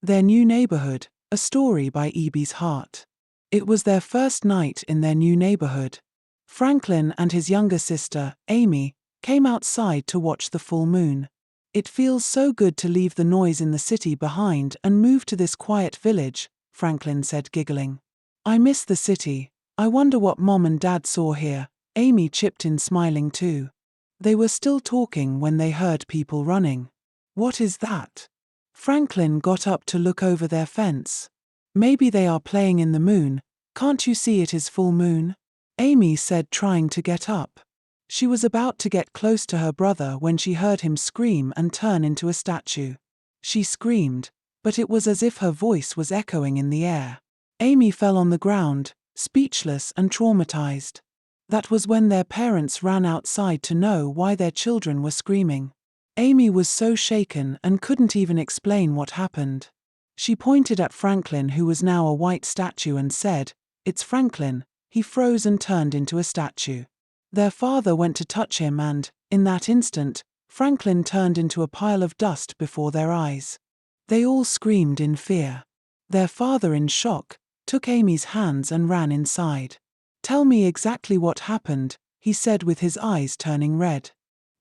Their New Neighborhood, a story by E.B.'s Hart. It was their first night in their new neighborhood. Franklin and his younger sister, Amy, came outside to watch the full moon. It feels so good to leave the noise in the city behind and move to this quiet village, Franklin said, giggling. I miss the city. I wonder what Mom and Dad saw here. Amy chipped in, smiling too. They were still talking when they heard people running. What is that? Franklin got up to look over their fence. Maybe they are playing in the moon. Can't you see it is full moon? Amy said, trying to get up. She was about to get close to her brother when she heard him scream and turn into a statue. She screamed, but it was as if her voice was echoing in the air. Amy fell on the ground, speechless and traumatized. That was when their parents ran outside to know why their children were screaming. Amy was so shaken and couldn't even explain what happened. She pointed at Franklin, who was now a white statue, and said, "It's Franklin." He froze and turned into a statue. Their father went to touch him and, in that instant, Franklin turned into a pile of dust before their eyes. They all screamed in fear. Their father, in shock, took Amy's hands and ran inside. "Tell me exactly what happened," he said, with his eyes turning red.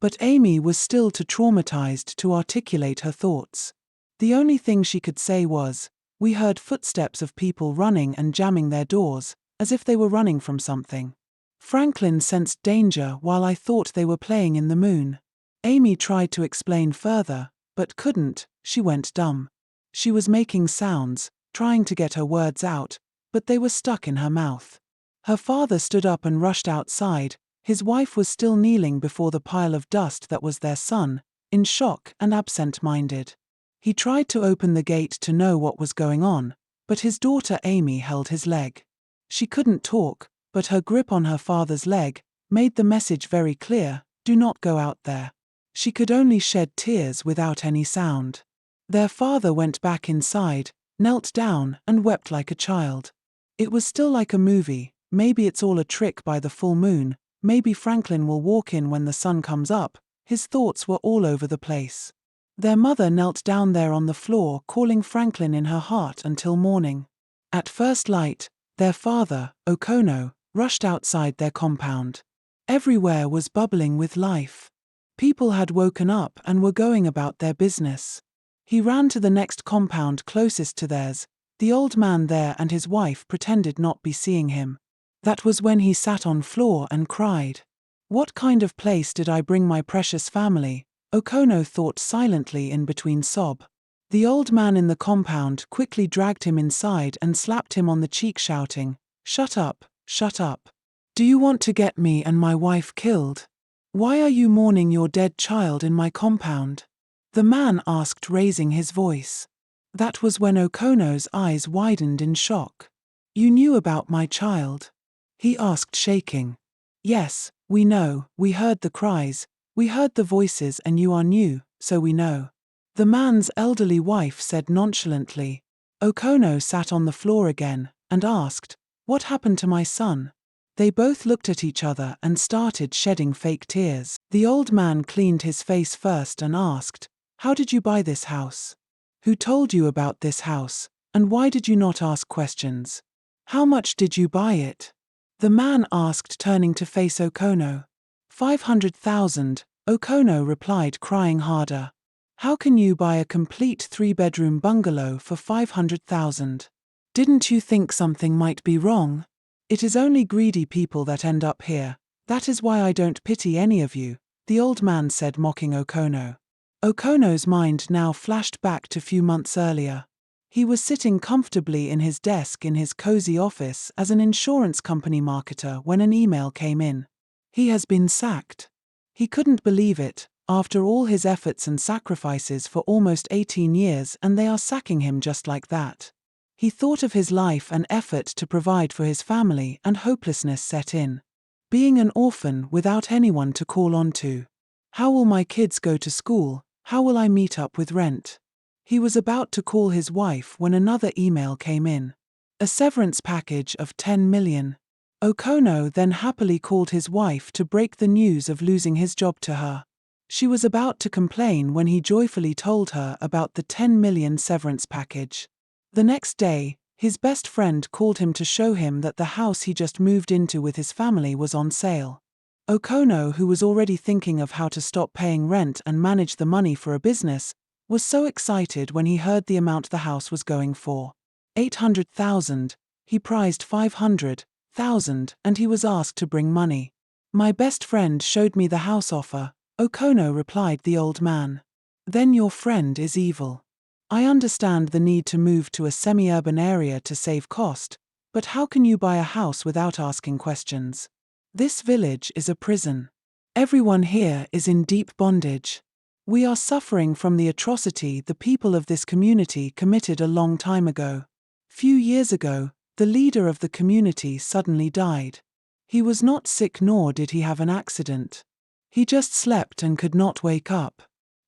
But Amy was still too traumatized to articulate her thoughts. The only thing she could say was, "We heard footsteps of people running and jamming their doors, as if they were running from something. Franklin sensed danger while I thought they were playing in the moon." Amy tried to explain further, but couldn't. She went dumb. She was making sounds, trying to get her words out, but they were stuck in her mouth. Her father stood up and rushed outside. His wife was still kneeling before the pile of dust that was their son, in shock and absent-minded. He tried to open the gate to know what was going on, but his daughter Amy held his leg. She couldn't talk, but her grip on her father's leg made the message very clear: do not go out there. She could only shed tears without any sound. Their father went back inside, knelt down, and wept like a child. It was still like a movie. Maybe it's all a trick by the full moon. Maybe Franklin will walk in when the sun comes up. His thoughts were all over the place. Their mother knelt down there on the floor, calling Franklin in her heart until morning. At first light, their father, Okono, rushed outside their compound. Everywhere was bubbling with life. People had woken up and were going about their business. He ran to the next compound closest to theirs. The old man there and his wife pretended not be seeing him. That was when he sat on floor and cried. "What kind of place did I bring my precious family?" Okono thought silently in between sob. The old man in the compound quickly dragged him inside and slapped him on the cheek, shouting, "Shut up, shut up. Do you want to get me and my wife killed? Why are you mourning your dead child in my compound?" the man asked, raising his voice. That was when Okono's eyes widened in shock. "You knew about my child?" he asked, shaking. "Yes, we know. We heard the cries, we heard the voices, and you are new, so we know," the man's elderly wife said nonchalantly. Okono sat on the floor again and asked, "What happened to my son?" They both looked at each other and started shedding fake tears. The old man cleaned his face first and asked, "How did you buy this house? Who told you about this house, and why did you not ask questions? How much did you buy it?" the man asked, turning to face Okono. 500,000, Okono replied, crying harder. "How can you buy a complete 3-bedroom bungalow for 500,000? Didn't you think something might be wrong? It is only greedy people that end up here. That is why I don't pity any of you," the old man said, mocking Okono. Okono's mind now flashed back to few months earlier. He was sitting comfortably in his desk in his cozy office as an insurance company marketer when an email came in. He has been sacked. He couldn't believe it, after all his efforts and sacrifices for almost 18 years, and they are sacking him just like that. He thought of his life and effort to provide for his family, and hopelessness set in. Being an orphan without anyone to call on to. How will my kids go to school? How will I meet up with rent? He was about to call his wife when another email came in. A severance package of 10 million. Okono then happily called his wife to break the news of losing his job to her. She was about to complain when he joyfully told her about the 10 million severance package. The next day, his best friend called him to show him that the house he just moved into with his family was on sale. Okono, who was already thinking of how to stop paying rent and manage the money for a business, was so excited when he heard the amount the house was going for. 800,000, he prized 500,000, and he was asked to bring money. My best friend showed me the house offer, Okono replied the old man. Then your friend is evil. I understand the need to move to a semi-urban area to save cost, but how can you buy a house without asking questions? This village is a prison. Everyone here is in deep bondage. We are suffering from the atrocity the people of this community committed a long time ago. Few years ago, the leader of the community suddenly died. He was not sick nor did he have an accident. He just slept and could not wake up.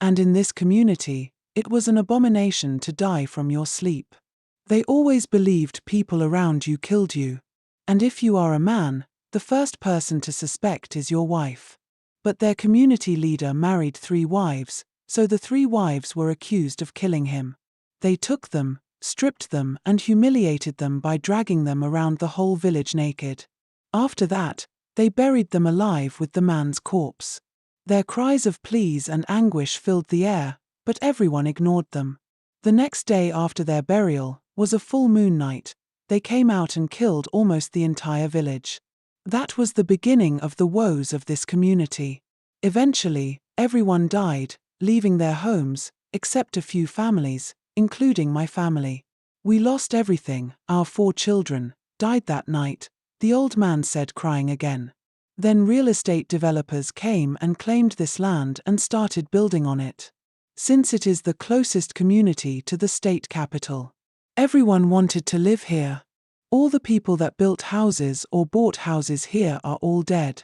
And in this community, it was an abomination to die from your sleep. They always believed people around you killed you. And if you are a man, the first person to suspect is your wife. But their community leader married 3 wives, so the 3 wives were accused of killing him. They took them, stripped them, and humiliated them by dragging them around the whole village naked. After that, they buried them alive with the man's corpse. Their cries of pleas and anguish filled the air, but everyone ignored them. The next day after their burial was a full moon night. They came out and killed almost the entire village. That was the beginning of the woes of this community. Eventually, everyone died, leaving their homes, except a few families, including my family. We lost everything, our 4 children died that night, the old man said, crying again. Then real estate developers came and claimed this land and started building on it. Since it is the closest community to the state capital, everyone wanted to live here. All the people that built houses or bought houses here are all dead.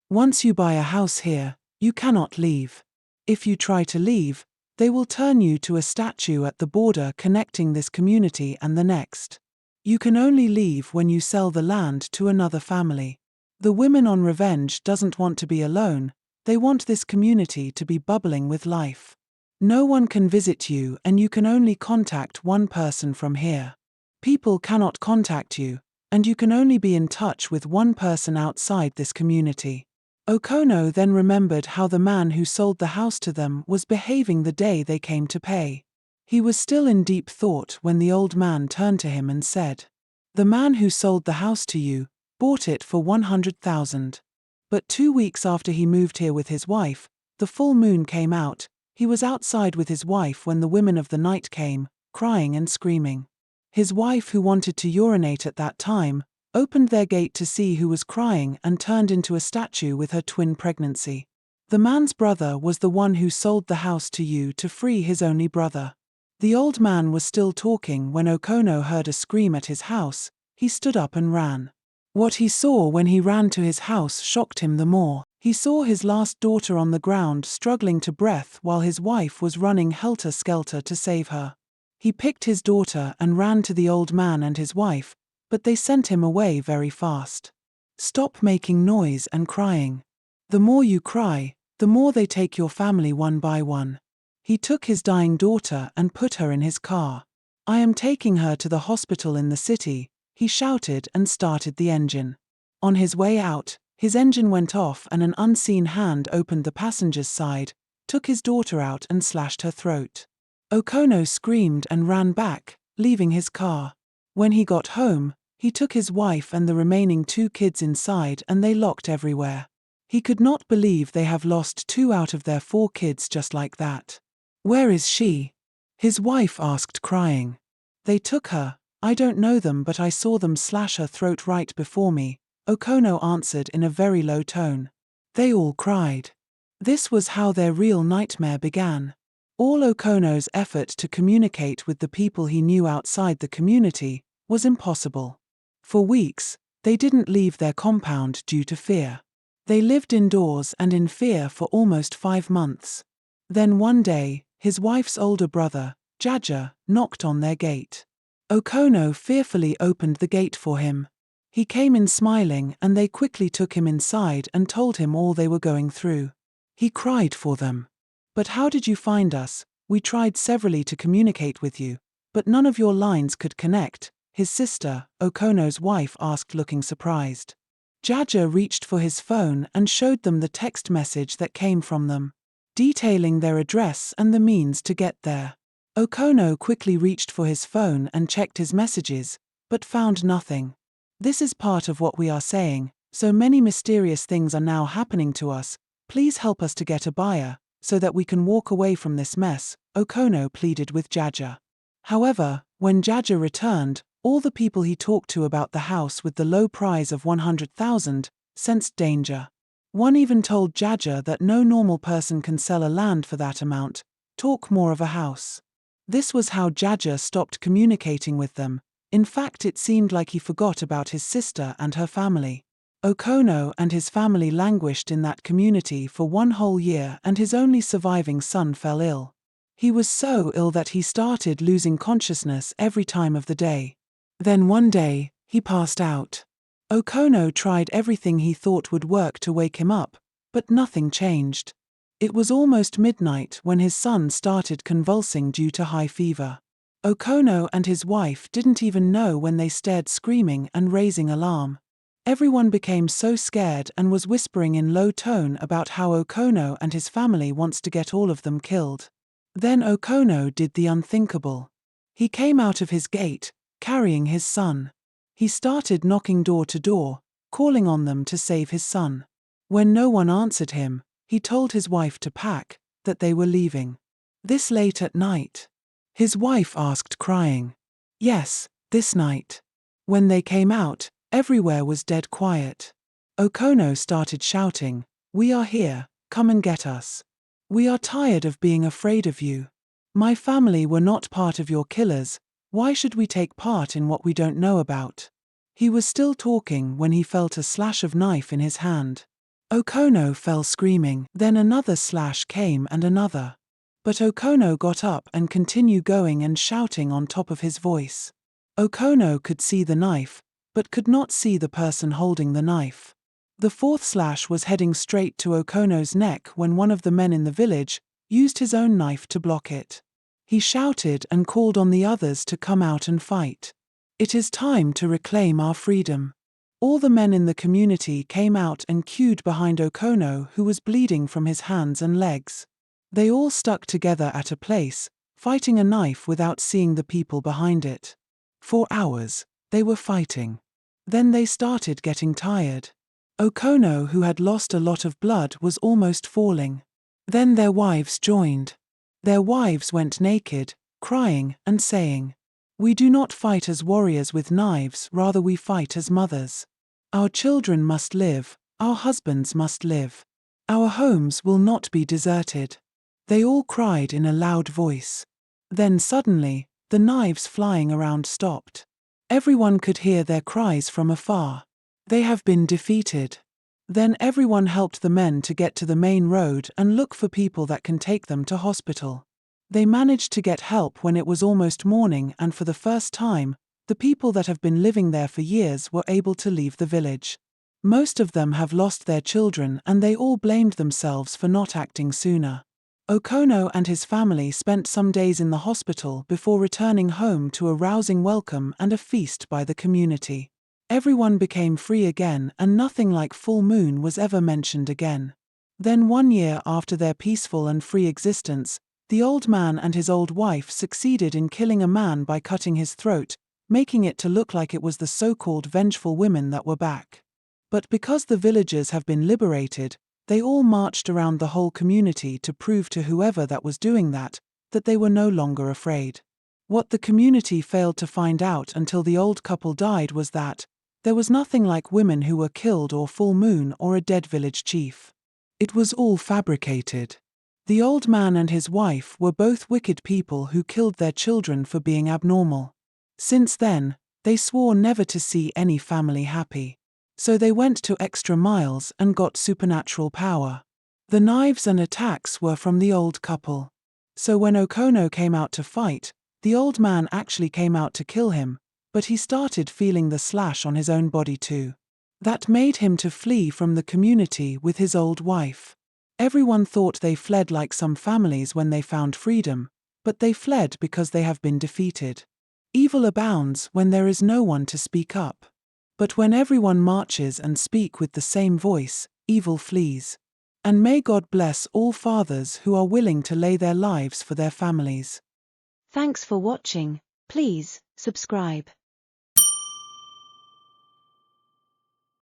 Once you buy a house here, you cannot leave. If you try to leave, they will turn you to a statue at the border connecting this community and the next. You can only leave when you sell the land to another family. The women on revenge doesn't want to be alone, they want this community to be bubbling with life. No one can visit you and you can only contact one person from here. People cannot contact you, and you can only be in touch with one person outside this community. Okono then remembered how the man who sold the house to them was behaving the day they came to pay. He was still in deep thought when the old man turned to him and said, "The man who sold the house to you bought it for 100,000. But 2 weeks after he moved here with his wife, the full moon came out. He was outside with his wife when the women of the night came, crying and screaming. His wife, who wanted to urinate at that time, opened their gate to see who was crying and turned into a statue with her twin pregnancy. The man's brother was the one who sold the house to you to free his only brother." The old man was still talking when Okono heard a scream at his house. He stood up and ran. What he saw when he ran to his house shocked him the more. He saw his last daughter on the ground struggling to breath while his wife was running helter-skelter to save her. He picked his daughter and ran to the old man and his wife, but they sent him away very fast. "Stop making noise and crying. The more you cry, the more they take your family one by one." He took his dying daughter and put her in his car. "I am taking her to the hospital in the city," he shouted and started the engine. On his way out, his engine went off and an unseen hand opened the passenger's side, took his daughter out and slashed her throat. Okono screamed and ran back, leaving his car. When he got home, he took his wife and the remaining 2 kids inside and they locked everywhere. He could not believe they have lost 2 out of their 4 kids just like that. "Where is she?" his wife asked, crying. "They took her. I don't know them, but I saw them slash her throat right before me," Okono answered in a very low tone. They all cried. This was how their real nightmare began. All Okono's effort to communicate with the people he knew outside the community was impossible. For weeks, they didn't leave their compound due to fear. They lived indoors and in fear for almost 5 months. Then one day, his wife's older brother, Jaja, knocked on their gate. Okono fearfully opened the gate for him. He came in smiling and they quickly took him inside and told him all they were going through. He cried for them. "But how did you find us? We tried severally to communicate with you, but none of your lines could connect," his sister, Okono's wife, asked, looking surprised. Jaja reached for his phone and showed them the text message that came from them, detailing their address and the means to get there. Okono quickly reached for his phone and checked his messages, but found nothing. "This is part of what we are saying. So many mysterious things are now happening to us. Please help us to get a buyer, so that we can walk away from this mess," Okono pleaded with Jaja. However, when Jaja returned, all the people he talked to about the house with the low price of 100,000 sensed danger. One even told Jaja that no normal person can sell a land for that amount, talk more of a house. This was how Jaja stopped communicating with them. In fact, it seemed like he forgot about his sister and her family. Okono and his family languished in that community for 1 whole year, and his only surviving son fell ill. He was so ill that he started losing consciousness every time of the day. Then one day, he passed out. Okono tried everything he thought would work to wake him up, but nothing changed. It was almost midnight when his son started convulsing due to high fever. Okono and his wife didn't even know when they started screaming and raising alarm. Everyone became so scared and was whispering in low tone about how Okono and his family wants to get all of them killed. Then Okono did the unthinkable. He came out of his gate, carrying his son. He started knocking door to door, calling on them to save his son. When no one answered him, he told his wife to pack, that they were leaving. This late at night? His wife asked, crying. Yes, this night. When they came out, everywhere was dead quiet. Okono started shouting, "We are here, come and get us. We are tired of being afraid of you. My family were not part of your killers, why should we take part in what we don't know about?" He was still talking when he felt a slash of knife in his hand. Okono fell screaming, then another slash came and another. But Okono got up and continued going and shouting on top of his voice. Okono could see the knife, but could not see the person holding the knife. The fourth slash was heading straight to Okono's neck when one of the men in the village used his own knife to block it. He shouted and called on the others to come out and fight. "It is time to reclaim our freedom." All the men in the community came out and queued behind Okono, who was bleeding from his hands and legs. They all stuck together at a place, fighting a knife without seeing the people behind it. For hours, they were fighting. Then they started getting tired. Okono, who had lost a lot of blood, was almost falling. Then their wives joined. Their wives went naked, crying and saying, "We do not fight as warriors with knives, rather we fight as mothers. Our children must live, our husbands must live. Our homes will not be deserted." They all cried in a loud voice. Then suddenly, the knives flying around stopped. Everyone could hear their cries from afar. "They have been defeated." Then everyone helped the men to get to the main road and look for people that can take them to hospital. They managed to get help when it was almost morning, and for the first time, the people that have been living there for years were able to leave the village. Most of them have lost their children and they all blamed themselves for not acting sooner. Okono and his family spent some days in the hospital before returning home to a rousing welcome and a feast by the community. Everyone became free again and nothing like full moon was ever mentioned again. Then 1 year after their peaceful and free existence, the old man and his old wife succeeded in killing a man by cutting his throat, making it to look like it was the so-called vengeful women that were back. But because the villagers have been liberated, they all marched around the whole community to prove to whoever that was doing that they were no longer afraid. What the community failed to find out until the old couple died was that there was nothing like women who were killed or full moon or a dead village chief. It was all fabricated. The old man and his wife were both wicked people who killed their children for being abnormal. Since then, they swore never to see any family happy. So they went to extra miles and got supernatural power. The knives and attacks were from the old couple. So when Okono came out to fight, the old man actually came out to kill him, but he started feeling the slash on his own body too. That made him to flee from the community with his old wife. Everyone thought they fled like some families when they found freedom, but they fled because they have been defeated. Evil abounds when there is no one to speak up. But when everyone marches and speak with the same voice, evil flees. And may God bless all fathers who are willing to lay their lives for their families. Thanks for watching. Please subscribe.